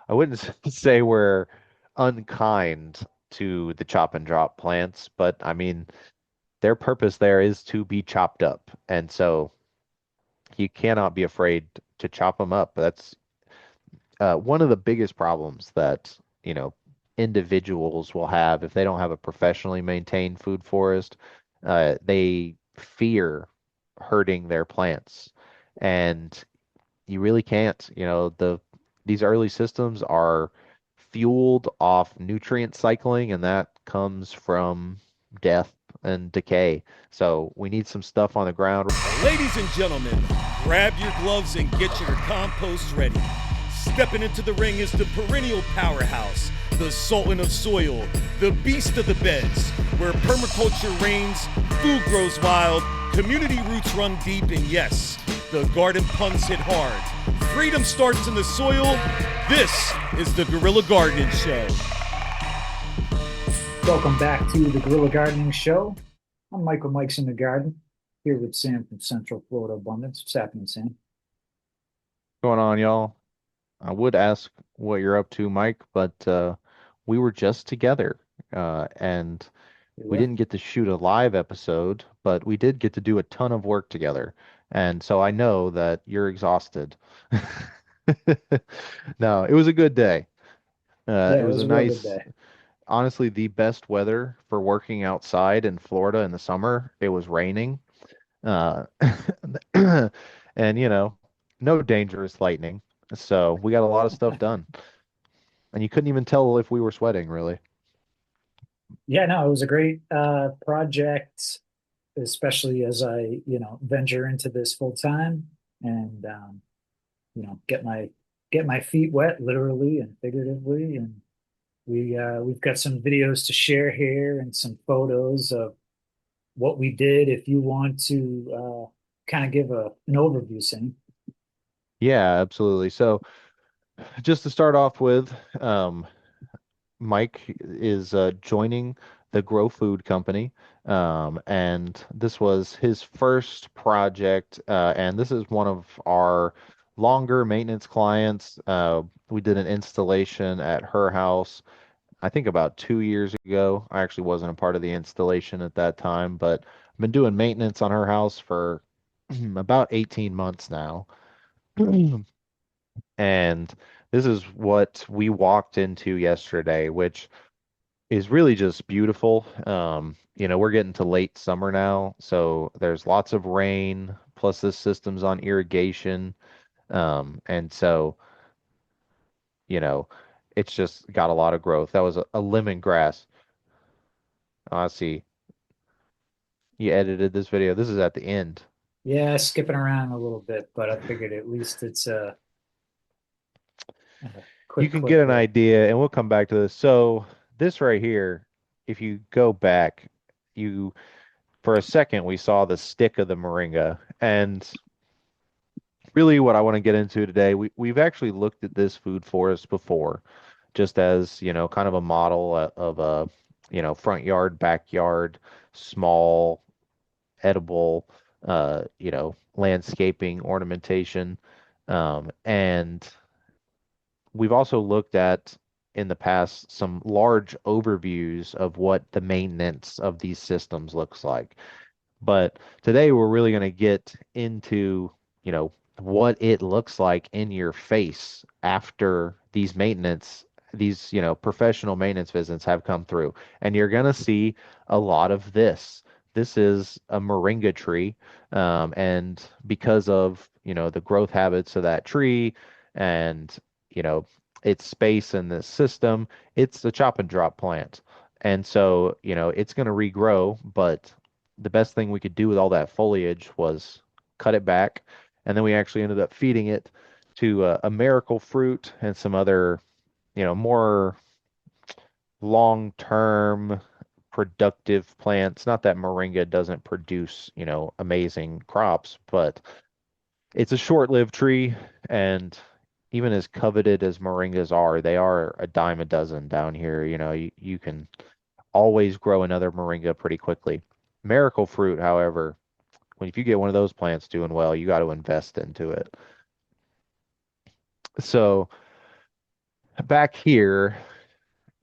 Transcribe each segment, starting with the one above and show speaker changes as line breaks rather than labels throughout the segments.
I wouldn't say we're unkind to the chop and drop plants, but I mean, their purpose there is to be chopped up. And so you cannot be afraid to chop them up. That's one of the biggest problems that, you know, individuals will have if they don't have a professionally maintained food forest. They fear hurting their plants. And you really can't. These early systems are fueled off nutrient cycling, and that comes from death and decay. So we need some stuff on the ground.
Ladies and gentlemen, grab your gloves and get your compost ready. Stepping into the ring is the perennial powerhouse, the sultan of soil, the beast of the beds, where permaculture reigns, food grows wild, community roots run deep, and yes, the garden punks hit hard. Freedom starts in the soil. This is the Guerrilla Gardening Show.
Welcome back to the Guerrilla Gardening Show. I'm Michael Mike's in the Garden, here with Sam from Central Florida Abundance. What's happening, Sam?
Going on, y'all? I would ask what you're up to, Mike, but we were just together, and
You
we
were?
didn't get to shoot a live episode, but we did get to do a ton of work together. And so I know that you're exhausted. No, it was a good day.
Yeah,
It
it
was
was
a
a real good
nice,
day.
honestly, the best weather for working outside in Florida in the summer. It was raining, uh, and no dangerous lightning. So we got a lot of stuff done, and you couldn't even tell if we were sweating, really.
Yeah, no, it was a great project, especially as I, venture into this full time and get my feet wet, literally and figuratively. And we've got some videos to share here and some photos of what we did. If you want to kind of give an overview, Sam.
Yeah, absolutely. So just to start off with, um, Mike is joining the Grow Food Company, and this was his first project, and this is one of our longer maintenance clients. We did an installation at her house, I think about 2 years ago. I actually wasn't a part of the installation at that time, but I've been doing maintenance on her house for about 18 months now. And this is what we walked into yesterday, which is really just beautiful. We're getting to late summer now, so there's lots of rain, plus this system's on irrigation. And so, you know, it's just got a lot of growth. That was a lemongrass. Oh, I see. You edited this video. This is at the end.
Yeah, skipping around a little bit, but I figured at least it's a
You
quick
can
clip
get an
there.
idea, and we'll come back to this. So, this right here, if you go back, you for a second we saw the stick of the moringa, and really what I want to get into today, we've actually looked at this food forest before, just as, kind of a model of a, front yard, backyard, small, edible, landscaping ornamentation. And we've also looked at in the past some large overviews of what the maintenance of these systems looks like. But today we're really going to get into, what it looks like in your face after these, professional maintenance visits have come through. And you're going to see a lot of this. This is a moringa tree. And because of, the growth habits of that tree and, you know, its space in the system, it's a chop and drop plant. And so, it's going to regrow, but the best thing we could do with all that foliage was cut it back, and then we actually ended up feeding it to a miracle fruit and some other, more long-term productive plants. Not that moringa doesn't produce, amazing crops, but it's a short-lived tree, and even as coveted as moringas are, they are a dime a dozen down here. You can always grow another moringa pretty quickly. Miracle fruit, however, if you get one of those plants doing well, you got to invest into it. So back here,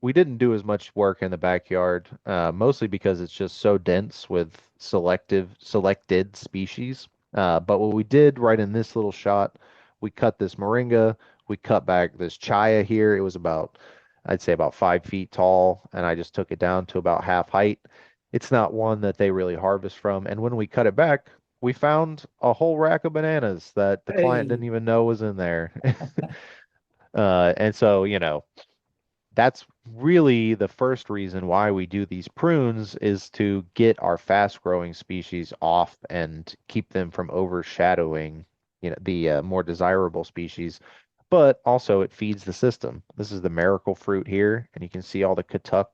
we didn't do as much work in the backyard, mostly because it's just so dense with selected species. But what we did right in this little shot, we cut this moringa, we cut back this chaya here. It was about, I'd say about 5 feet tall, and I just took it down to about half height. It's not one that they really harvest from. And when we cut it back, we found a whole rack of bananas that the client didn't
Hey,
even know was in there. And so, that's really the first reason why we do these prunes is to get our fast growing species off and keep them from overshadowing, the more desirable species. But also it feeds the system. This is the miracle fruit here, and you can see all the katuk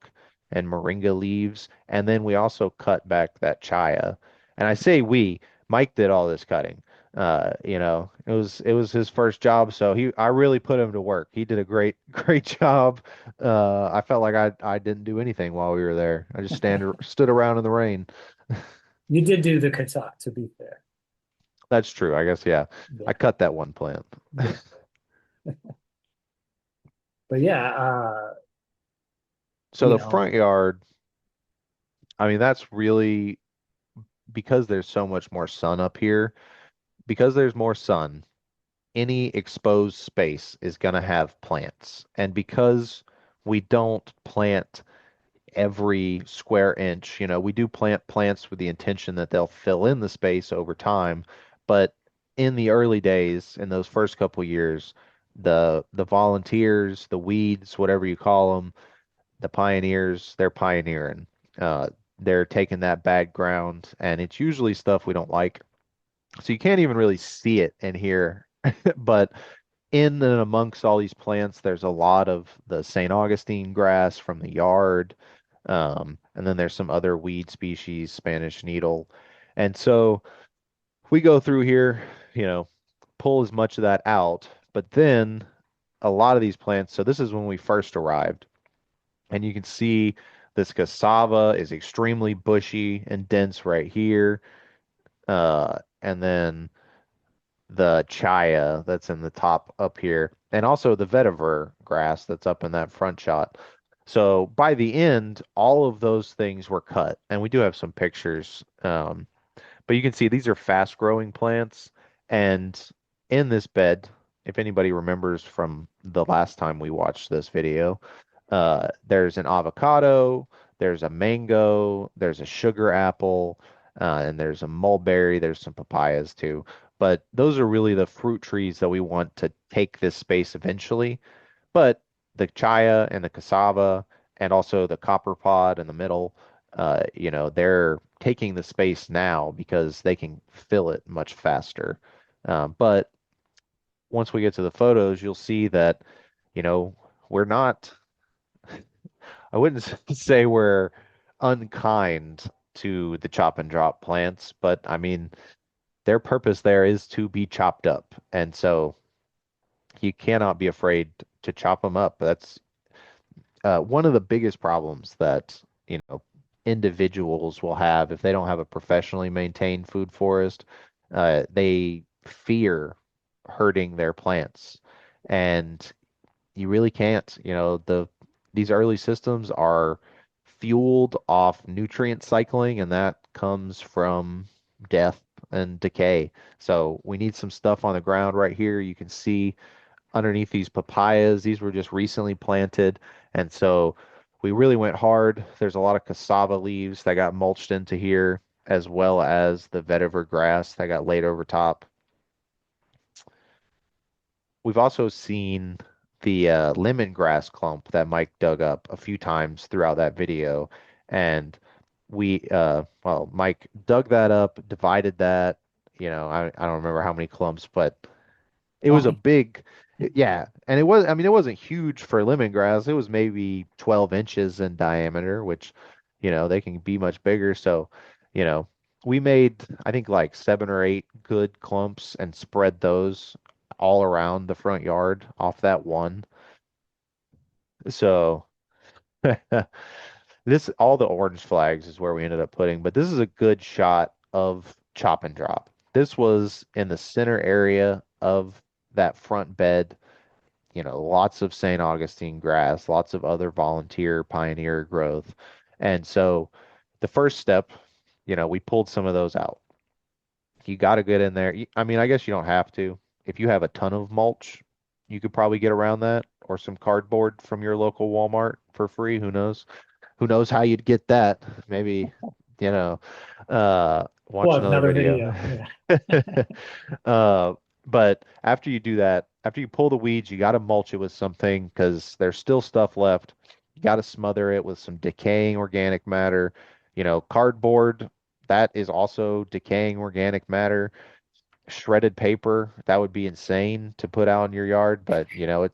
and moringa leaves. And then we also cut back that chaya. And I say we, Mike did all this cutting. It was his first job, so I really put him to work. He did a great great job. I felt like I didn't do anything while we were there. I just stood around in the rain.
you did do the kata, to be fair.
That's true. I guess, yeah. I
Yeah,
cut that one plant.
yeah. But yeah,
So
you
the
know,
front yard, I mean, that's really because there's so much more sun up here. Because there's more sun, any exposed space is going to have plants. And because we don't plant every square inch. We do plant plants with the intention that they'll fill in the space over time, but in the early days, in those first couple years, the volunteers, the weeds, whatever you call them, the pioneers, they're pioneering. Uh, they're taking that bad ground, and it's usually stuff we don't like. So you can't even really see it in here, but in and amongst all these plants, there's a lot of the St. Augustine grass from the yard. And then there's some other weed species, Spanish needle. And so we go through here, you know, pull as much of that out. But then a lot of these plants, so this is when we first arrived, and you can see this cassava is extremely bushy and dense right here. And then the chaya that's in the top up here, and also the vetiver grass that's up in that front shot. So by the end, all of those things were cut, and we do have some pictures. But you can see these are fast growing plants. And in this bed, if anybody remembers from the last time we watched this video, there's an avocado, there's a mango, there's a sugar apple, and there's a mulberry, there's some papayas too. But those are really the fruit trees that we want to take this space eventually. But the chaya and the cassava and also the copper pod in the middle, they're taking the space now because they can fill it much faster. But once we get to the photos, you'll see that, you know, we're not, I wouldn't say we're unkind to the chop and drop plants, but I mean, their purpose there is to be chopped up. And so you cannot be afraid to chop them up. That's one of the biggest problems that, individuals will have if they don't have a professionally maintained food forest. They fear hurting their plants, and you really can't. These early systems are fueled off nutrient cycling, and that comes from death and decay. So we need some stuff on the ground right here. You can see underneath these papayas. These were just recently planted. And so we really went hard. There's a lot of cassava leaves that got mulched into here, as well as the vetiver grass that got laid over top. We've also seen the lemongrass clump that Mike dug up a few times throughout that video. And Mike dug that up, divided that. I don't remember how many clumps, but it was a
20.
big, yeah, and I mean, it wasn't huge for lemongrass. It was maybe 12 inches in diameter, which, they can be much bigger. So, you know, we made, I think, like 7 or 8 good clumps and spread those all around the front yard off that one. So, all the orange flags is where we ended up putting, but this is a good shot of chop and drop. This was in the center area of that front bed. lots of St. Augustine grass, lots of other volunteer pioneer growth. And so the first step, we pulled some of those out. You got to get in there. I mean, I guess you don't have to. If you have a ton of mulch, you could probably get around that, or some cardboard from your local Walmart for free. Who knows? Who knows how you'd get that? Maybe,
We'll
watch
have
another
another
video.
video. Yeah.
Uh, but after you do that, after you pull the weeds, you got to mulch it with something because there's still stuff left. You got to smother it with some decaying organic matter. Cardboard, that is also decaying organic matter. Shredded paper, that would be insane to put out in your yard, but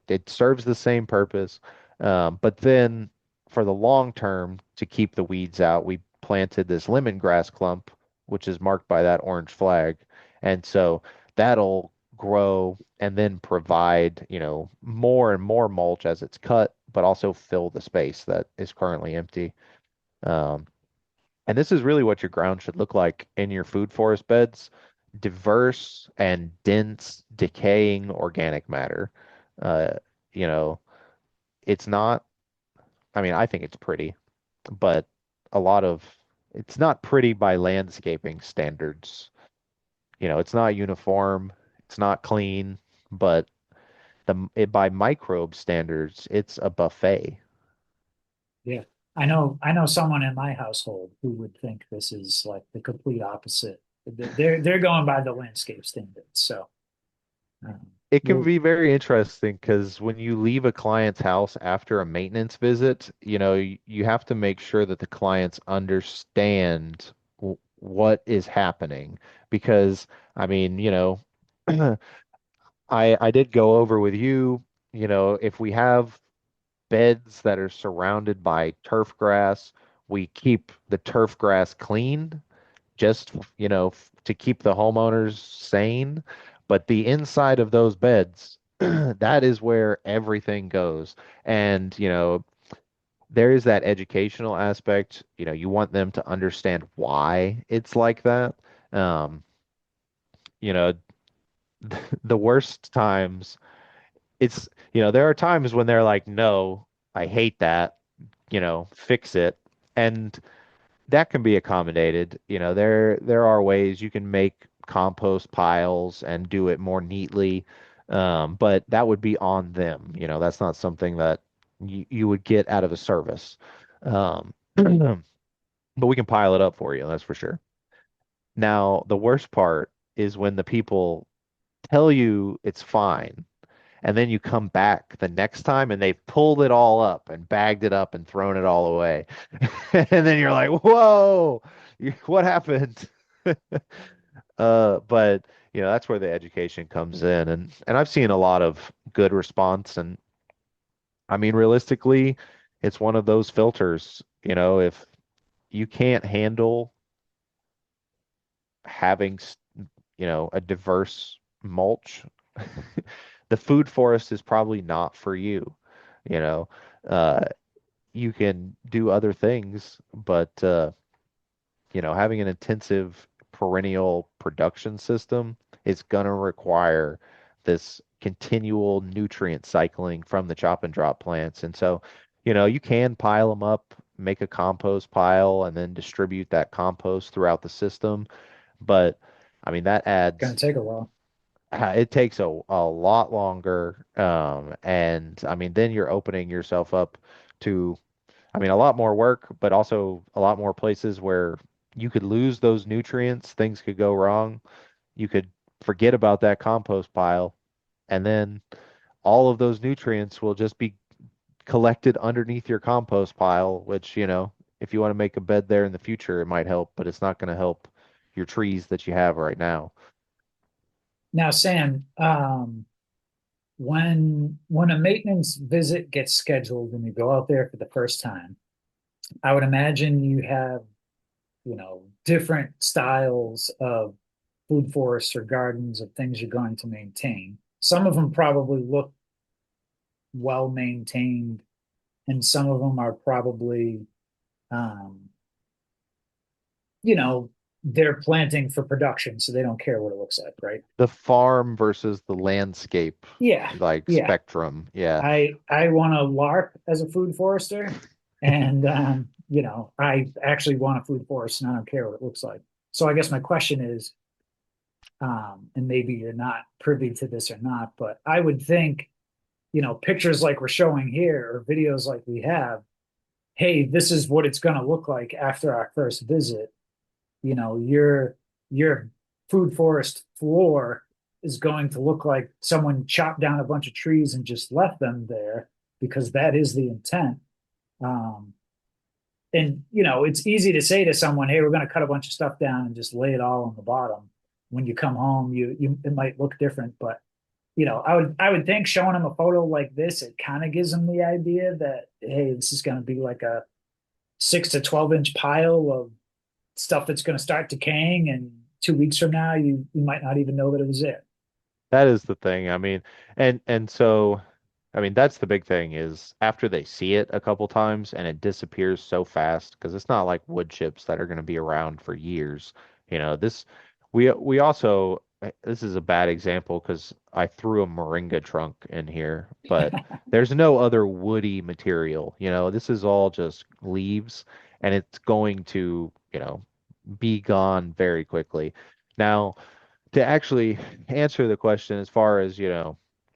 it serves the same purpose. But then for the long term, to keep the weeds out, we planted this lemongrass clump, which is marked by that orange flag. And so that'll grow and then provide, more and more mulch as it's cut, but also fill the space that is currently empty. Um, and this is really what your ground should look like in your food forest beds: diverse and dense, decaying organic matter. Uh, you know, it's not, I mean, I think it's pretty, but a lot of it's not pretty by landscaping standards. It's not uniform, it's not clean, but by microbe standards, it's a buffet.
Yeah. I know someone in my household who would think this is like the complete opposite. They're going by the landscape standards. So
It can
we'll
be very interesting because when you leave a client's house after a maintenance visit, you have to make sure that the clients understand what is happening. Because, I mean, I did go over with you, if we have beds that are surrounded by turf grass, we keep the turf grass clean just, to keep the homeowners sane. But the inside of those beds, that is where everything goes. And, there is that educational aspect. You want them to understand why it's like that. Um, you know, the worst times, there are times when they're like, no, I hate that, fix it. And that can be accommodated. There are ways you can make compost piles and do it more neatly, but that would be on them. That's not something that you would get out of a service. But we can pile it up for you, that's for sure. Now, the worst part is when the people tell you it's fine, and then you come back the next time and they've pulled it all up and bagged it up and thrown it all away. And then you're like, whoa, what happened? But that's where the education comes in. And I've seen a lot of good response. And I mean, realistically, it's one of those filters. If you can't handle having, a diverse mulch, the food forest is probably not for you. You know, uh, you can do other things, but having an intensive perennial production system is going to require this continual nutrient cycling from the chop and drop plants. And so, you can pile them up, make a compost pile, and then distribute that compost throughout the system. But I mean, that
gonna
adds,
take a while.
it takes a lot longer. And I mean, then you're opening yourself up to, I mean, a lot more work, but also a lot more places where you could lose those nutrients. Things could go wrong. You could forget about that compost pile, and then all of those nutrients will just be collected underneath your compost pile, which, if you want to make a bed there in the future, it might help, but it's not going to help your trees that you have right now.
Now, Sam, when a maintenance visit gets scheduled and you go out there for the first time, I would imagine you have, different styles of food forests or gardens of things you're going to maintain. Some of them probably look well maintained, and some of them are probably, um, you know, they're planting for production, so they don't care what it looks like, right?
The farm versus the landscape,
Yeah,
like
yeah.
spectrum. Yeah.
I want to LARP as a food forester, and I actually want a food forest, and I don't care what it looks like. So I guess my question is, and maybe you're not privy to this or not, but I would think, pictures like we're showing here or videos like we have, hey, this is what it's going to look like after our first visit. Your food forest floor is going to look like someone chopped down a bunch of trees and just left them there because that is the intent. Um, and it's easy to say to someone, "Hey, we're going to cut a bunch of stuff down and just lay it all on the bottom." When you come home, you it might look different, but I would think showing them a photo like this, it kind of gives them the idea that, hey, this is going to be like a 6 to 12 inch pile of stuff that's going to start decaying, and 2 weeks from now, you might not even know that it was there.
That is the thing. I mean, and so I mean that's the big thing is after they see it a couple times and it disappears so fast because it's not like wood chips that are going to be around for years. This we also this is a bad example because I threw a moringa trunk in here, but there's no other woody material. This is all just leaves and it's going to, be gone very quickly. Now, to actually answer the question as far as,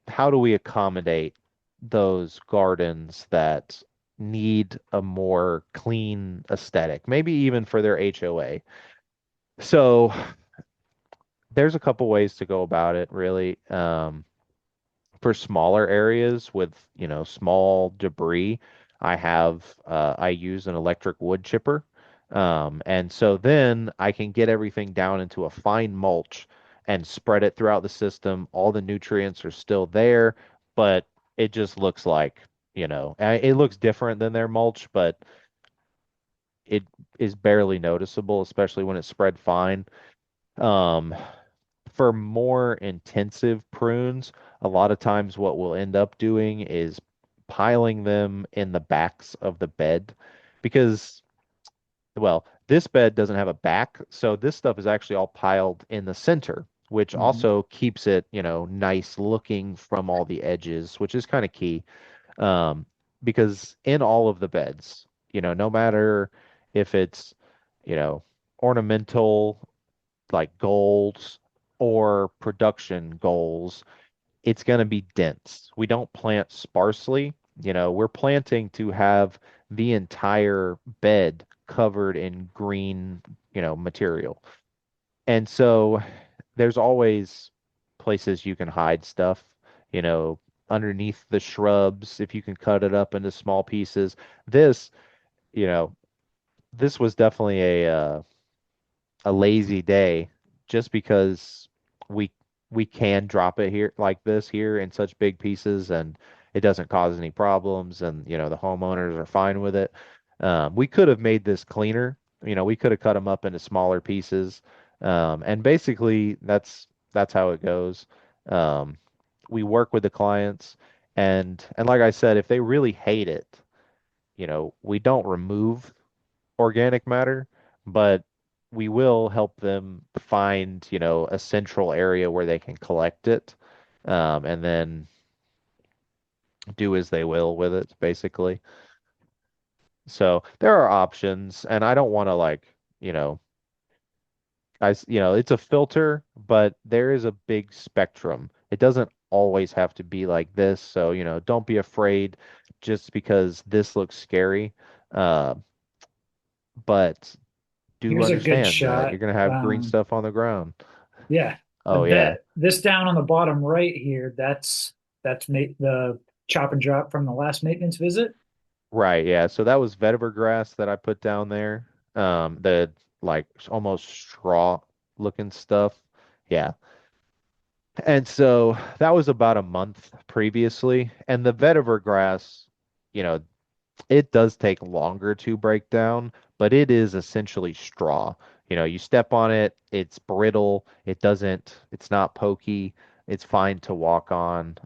how do we accommodate those gardens that need a more clean aesthetic, maybe even for their HOA? So there's a couple ways to go about it, really. For smaller areas with, small debris, I use an electric wood chipper. And so then I can get everything down into a fine mulch and spread it throughout the system. All the nutrients are still there, but it just looks like, it looks different than their mulch, but it is barely noticeable, especially when it's spread fine. Um, for more intensive prunes, a lot of times what we'll end up doing is piling them in the backs of the bed because, well, this bed doesn't have a back, so this stuff is actually all piled in the center, which
Mhm.
also keeps it, nice looking from all the edges, which is kind of key. Um, because in all of the beds, no matter if it's, you know, ornamental like goals or production goals, it's going to be dense. We don't plant sparsely. We're planting to have the entire bed covered in green, material. And so there's always places you can hide stuff, you know, underneath the shrubs if you can cut it up into small pieces. This, you know, this was definitely a lazy day just because we we can drop it here like this here in such big pieces and it doesn't cause any problems and the homeowners are fine with it. We could have made this cleaner. We could have cut them up into smaller pieces. And basically that's how it goes. Um, we work with the clients and like I said, if they really hate it, we don't remove organic matter, but we will help them find, a central area where they can collect it, and then do as they will with it, basically. So there are options, and I don't want to like, you know, it's a filter, but there is a big spectrum. It doesn't always have to be like this. So, don't be afraid just because this looks scary. Uh, but do
Here's a good
understand that you're
shot.
going to have green stuff on the ground.
Yeah,
Oh yeah.
that this down on the bottom right here, the chop and drop from the last maintenance visit.
Right, yeah. So that was vetiver grass that I put down there. The like almost straw looking stuff. Yeah. And so that was about a month previously. And the vetiver grass, you know, it does take longer to break down, but it is essentially straw. You step on it, it's brittle, it's not pokey, it's fine to walk on.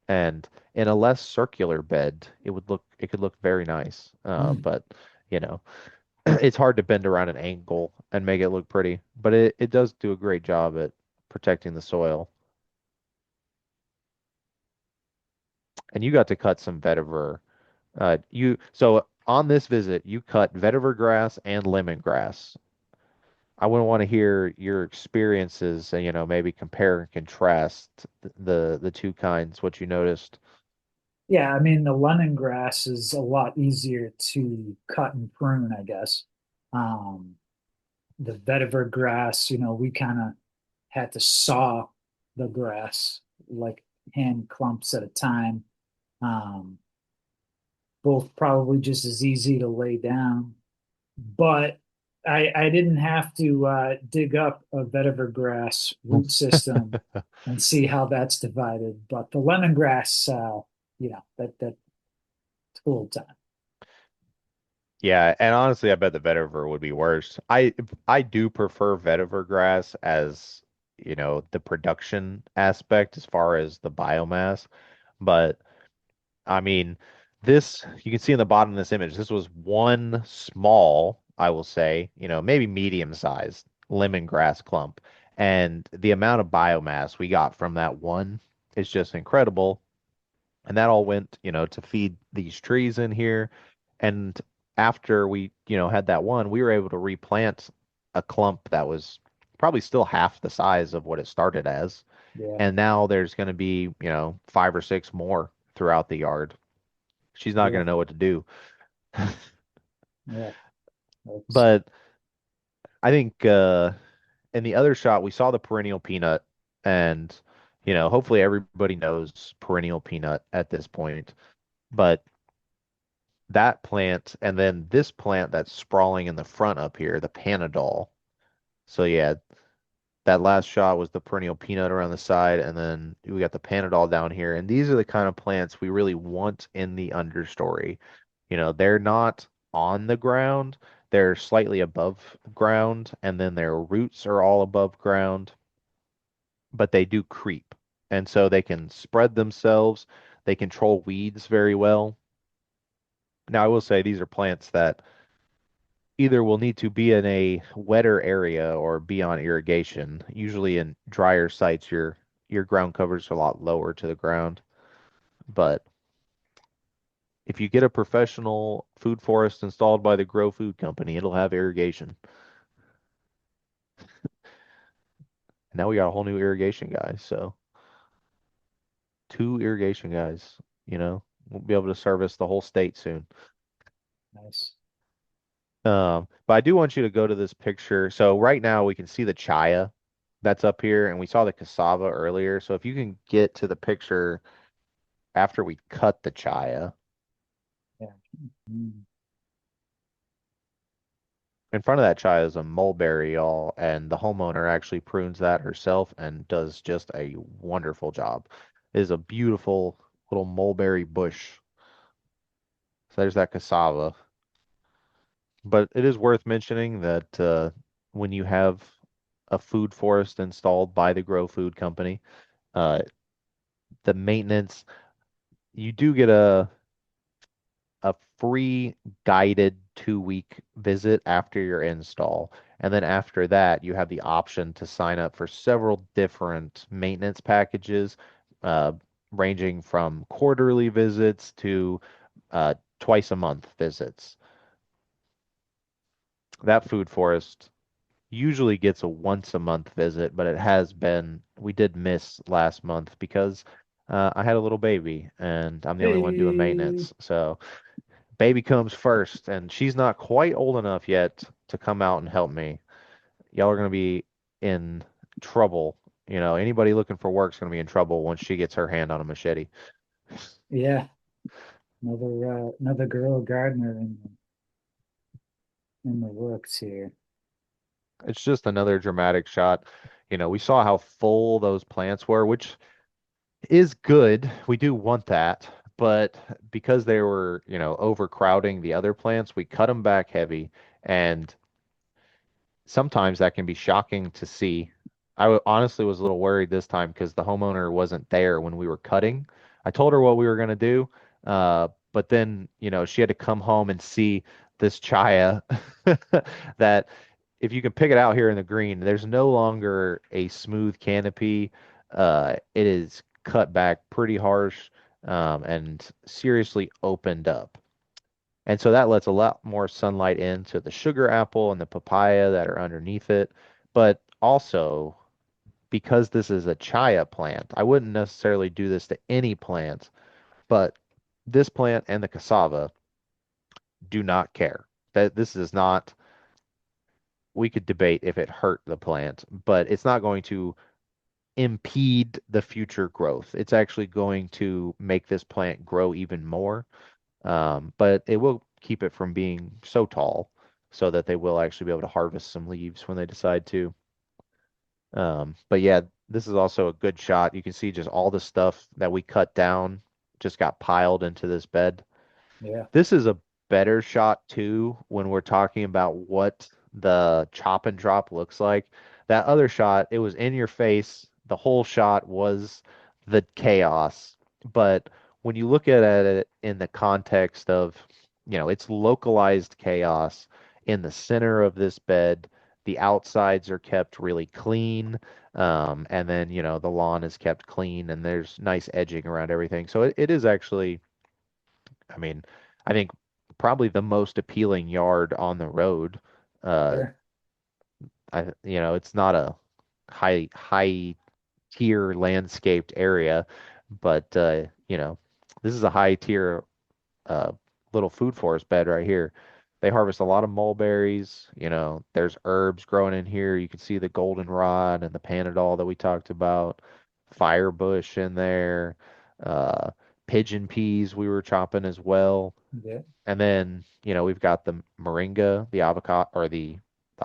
And in a less circular bed, it could look very nice.
Hmm.
But you know, it's hard to bend around an angle and make it look pretty, but it does do a great job at protecting the soil. And you got to cut some vetiver. You so on this visit, you cut vetiver grass and lemongrass. I wouldn't want to hear your experiences and, maybe compare and contrast the two kinds, what you noticed.
Yeah, I mean the lemongrass is a lot easier to cut and prune, I guess. Um, the vetiver grass, we kind of had to saw the grass like hand clumps at a time. Um, Both probably just as easy to lay down, but I didn't have to dig up a vetiver grass root system and see how that's divided. But the lemongrass, that full time.
Yeah, and honestly, I bet the vetiver would be worse. I do prefer vetiver grass as, the production aspect as far as the biomass, but I mean, this you can see in the bottom of this image, this was one small, I will say, maybe medium-sized lemongrass clump, and the amount of biomass we got from that one is just incredible. And that all went, to feed these trees in here. And after we, had that one, we were able to replant a clump that was probably still half the size of what it started as.
Yeah,
And now there's going to be, five or six more throughout the yard. She's not
yeah,
going to know what to do.
yeah. That's
But I think in the other shot, we saw the perennial peanut, and hopefully everybody knows perennial peanut at this point. But that plant and then this plant that's sprawling in the front up here, the Panadol. So yeah, that last shot was the perennial peanut around the side, and then we got the Panadol down here. And these are the kind of plants we really want in the understory. They're not on the ground, they're slightly above ground, and then their roots are all above ground, but they do creep. And so they can spread themselves, they control weeds very well. Now, I will say these are plants that either will need to be in a wetter area or be on irrigation. Usually in drier sites, your ground covers are a lot lower to the ground. But if you get a professional food forest installed by the Grow Food Company, it'll have irrigation. And now we got a whole new irrigation guy. So two irrigation guys, we'll be able to service the whole state soon.
nice.
But I do want you to go to this picture. So right now we can see the chaya that's up here, and we saw the cassava earlier. So if you can get to the picture after we cut the chaya,
Yeah. Mm.
in front of that chaya is a mulberry, y'all, and the homeowner actually prunes that herself and does just a wonderful job. It is a beautiful little mulberry bush. So there's that cassava. But it is worth mentioning that when you have a food forest installed by the Grow Food Company, uh, the maintenance, you do get a free guided 2-week visit after your install. And then after that, you have the option to sign up for several different maintenance packages, uh, ranging from quarterly visits to twice a month visits. That food forest usually gets a once a month visit, but we did miss last month because I had a little baby and I'm the only one doing
Hey,
maintenance. So baby comes first, and she's not quite old enough yet to come out and help me. Y'all are going to be in trouble. Anybody looking for work is going to be in trouble once she gets her hand on a machete.
yeah, another girl gardener in the works here.
It's just another dramatic shot. We saw how full those plants were, which is good. We do want that. But because they were, overcrowding the other plants, we cut them back heavy. And sometimes that can be shocking to see. Honestly was a little worried this time because the homeowner wasn't there when we were cutting. I told her what we were going to do, but then, she had to come home and see this chaya that if you can pick it out here in the green, there's no longer a smooth canopy. It is cut back pretty harsh, and seriously opened up. And so that lets a lot more sunlight into the sugar apple and the papaya that are underneath it. But also, because this is a chaya plant, I wouldn't necessarily do this to any plant, but this plant and the cassava do not care. That this is not, we could debate if it hurt the plant, but it's not going to impede the future growth. It's actually going to make this plant grow even more. But it will keep it from being so tall so that they will actually be able to harvest some leaves when they decide to. But yeah, this is also a good shot. You can see just all the stuff that we cut down just got piled into this bed.
Yeah.
This is a better shot too when we're talking about what the chop and drop looks like. That other shot, it was in your face. The whole shot was the chaos. But when you look at it in the context of, it's localized chaos in the center of this bed, the outsides are kept really clean. And then, the lawn is kept clean and there's nice edging around everything. So it is actually, I mean, I think probably the most appealing yard on the road. Uh,
Sure.
it's not a high tier landscaped area, but this is a high tier uh little food forest bed right here. They harvest a lot of mulberries. There's herbs growing in here. You can see the goldenrod and the panadol that we talked about, firebush in there, uh, pigeon peas we were chopping as well.
Yeah.
And then, we've got the moringa, the avocado, or the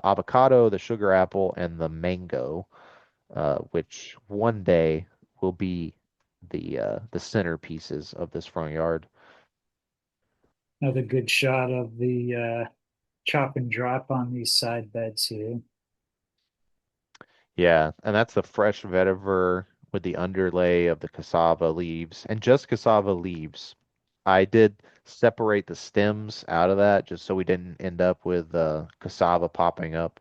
avocado, the sugar apple, and the mango, which one day will be the centerpieces of this front yard.
Another good shot of the chop and drop on these side beds here.
Yeah, and that's the fresh vetiver with the underlay of the cassava leaves, and just cassava leaves. I did separate the stems out of that just so we didn't end up with cassava popping up.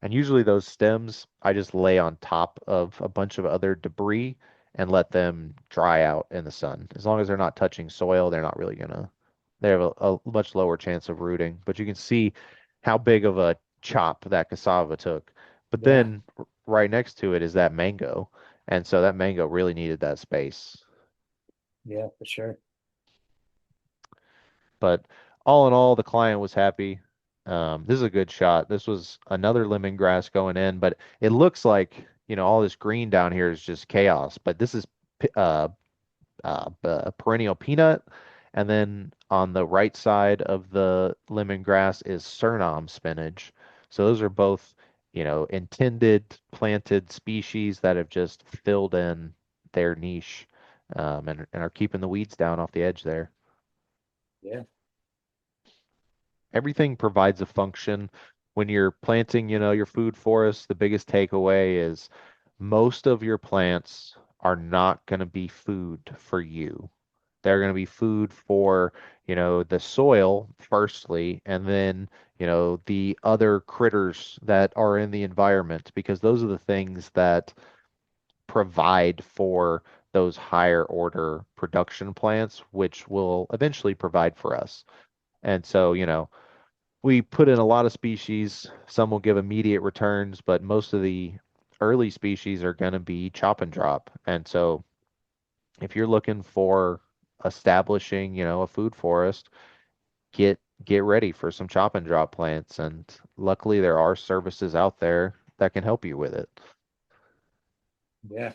And usually those stems I just lay on top of a bunch of other debris and let them dry out in the sun. As long as they're not touching soil, they're not really gonna, they have a much lower chance of rooting. But you can see how big of a chop that cassava took. But
Yeah.
then right next to it is that mango. And so that mango really needed that space.
Yeah, for sure.
But all in all, the client was happy. This is a good shot. This was another lemongrass going in, but it looks like, all this green down here is just chaos. But this is perennial peanut. And then on the right side of the lemongrass is Suriname spinach. So those are both, intended planted species that have just filled in their niche, and are keeping the weeds down off the edge there.
Yeah.
Everything provides a function. When you're planting, your food forest, the biggest takeaway is most of your plants are not going to be food for you. They're going to be food for, the soil firstly, and then, the other critters that are in the environment, because those are the things that provide for those higher order production plants, which will eventually provide for us. And so, we put in a lot of species. Some will give immediate returns, but most of the early species are going to be chop and drop. And so if you're looking for establishing, a food forest, get ready for some chop and drop plants. And luckily there are services out there that can help you with it.
Yeah.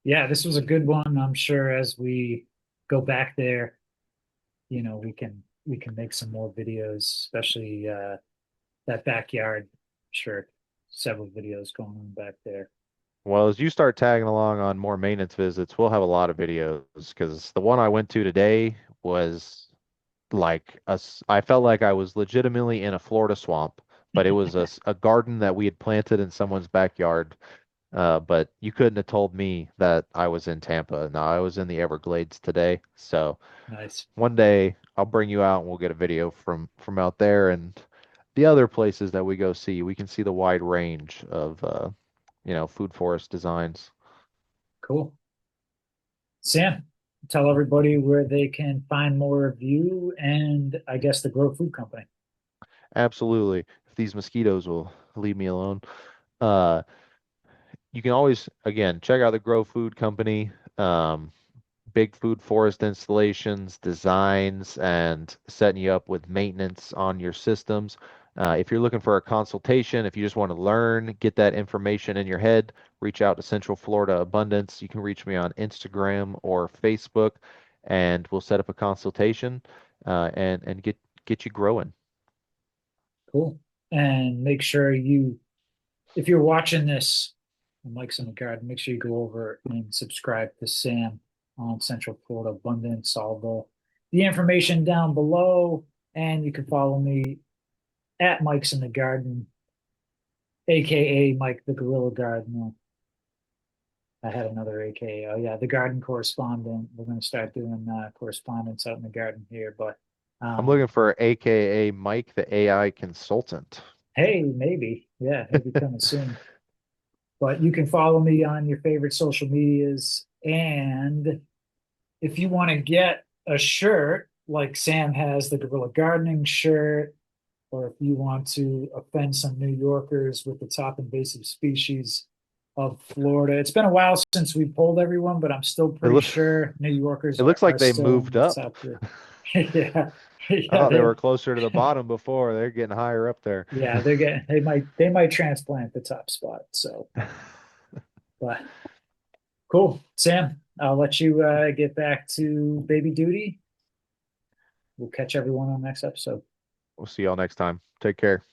Yeah, this was a good one. I'm sure as we go back there, we can make some more videos, especially that backyard. Sure, several videos going on back there.
Well, as you start tagging along on more maintenance visits, we'll have a lot of videos because the one I went to today was like I felt like I was legitimately in a Florida swamp, but it was a garden that we had planted in someone's backyard. But you couldn't have told me that I was in Tampa. No, I was in the Everglades today. So
Nice.
one day I'll bring you out and we'll get a video from out there and the other places that we go see. We can see the wide range of food forest designs.
Cool. Sam, tell everybody where they can find more of you and I guess the Grow Food Company.
Absolutely. If these mosquitoes will leave me alone. Uh, you can always, again, check out the Grow Food Company. Big food forest installations, designs, and setting you up with maintenance on your systems. If you're looking for a consultation, if you just want to learn, get that information in your head, reach out to Central Florida Abundance. You can reach me on Instagram or Facebook, and we'll set up a consultation and get you growing.
Cool. And make sure you, if you're watching this on Mike's in the Garden, make sure you go over and subscribe to Sam on Central Florida Abundance, all the information down below. And you can follow me at Mike's in the Garden, aka Mike the Guerrilla Gardener. I had another AKA. Oh yeah, the garden correspondent. We're going to start doing correspondence out in the garden here. But
I'm
um,
looking for AKA Mike, the AI consultant.
hey, maybe, yeah, maybe coming soon. But you can follow me on your favorite social medias. And if you want to get a shirt like Sam has, the Guerrilla Gardening shirt, or if you want to offend some New Yorkers with the top invasive species of Florida. It's been a while since we polled everyone, but I'm still
It
pretty
looks
sure New Yorkers
it looks like
are
they
still in
moved
the
up.
top three. Yeah,
I
yeah,
thought they were closer to the bottom before. They're getting higher up there.
yeah, they're getting they might transplant the top spot. So, but cool, Sam. I'll let you get back to baby duty. We'll catch everyone on the next episode.
We'll see y'all next time. Take care.